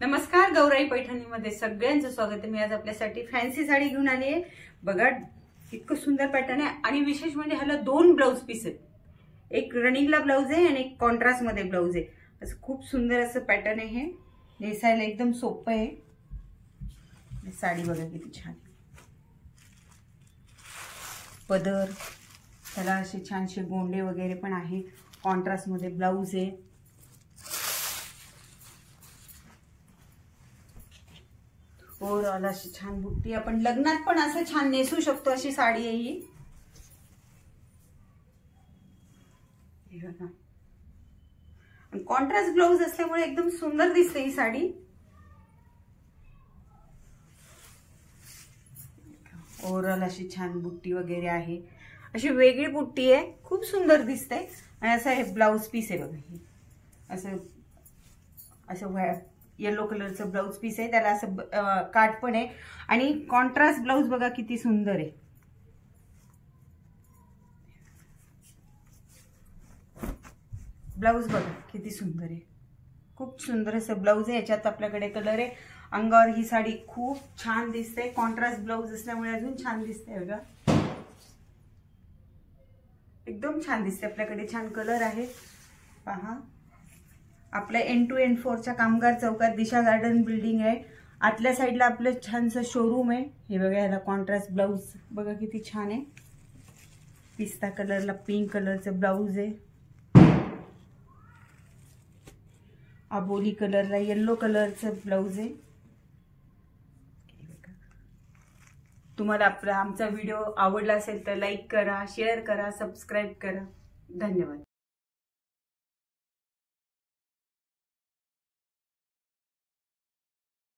नमस्कार, गौराई पैठणीमध्ये सगळ्यांचं स्वागत आहे। मी आज आपल्यासाठी फॅन्सी साडी घेऊन आली आहे। बघा इतकं सुंदर पॅटर्न आहे आणि विशेष म्हणजे ह्याला दोन ब्लाउज पीस आहेत। एक रनिंगला ब्लाउज आहे आणि एक कॉन्ट्रास्ट मध्ये ब्लाउज आहे। असं खूप सुंदर असं पॅटर्न आहे। हे नेसायला एकदम सोपं आहे। साडी बघा किती छान, पदर त्याला असे छानसे गोंडे वगैरे पण आहे। कॉन्ट्रास्ट मध्ये ब्लाउज आहे। ओव्हरऑल अशी छान बुट्टी, आपण लग्नात पण असं छान नेसू शकतो अशी साडी आहे ही। कॉन्ट्रास्ट ब्लाउज असल्यामुळे एकदम सुंदर दिसते ही साडी। ओव्हरऑल अशी छान बुट्टी वगैरे आहे। अशी वेगळी बुट्टी आहे, खूप सुंदर दिसते। आणि असं हे ब्लाउज पीस आहे बघा, हे असं असं येलो कलरचं ब्लाउज पीस आहे। त्याला असं काठ पण आहे आणि कॉन्ट्रास्ट ब्लाउज बघा किती सुंदर आहे। ब्लाउज बघा किती सुंदर आहे, खूप सुंदर असं ब्लाउज आहे। याच्यात आपल्याकडे कलर आहे। अंगावर ही साडी खूप छान दिसते। कॉन्ट्रास्ट ब्लाउज असल्यामुळे अजून छान दिसते बघा, एकदम छान दिसते। आपल्याकडे छान कलर आहे पहा। आपल्या N2 N4 च्या कामगार चौकात दिशा गार्डन बिल्डिंग आहे। आतल्या साइडला आपलं छानसं शोरूम आहे। हे बघा, याला कॉन्ट्रास्ट ब्लाउज बघा किती छान आहे। पिस्ता कलरला पिंक कलरचं ब्लाउज आहे। अबोली कलरला येलो कलरचं ब्लाउज आहे। तुम्हाला आमचा व्हिडिओ आवडला असेल तर लाईक करा, शेअर करा, सबस्क्राईब करा। धन्यवाद।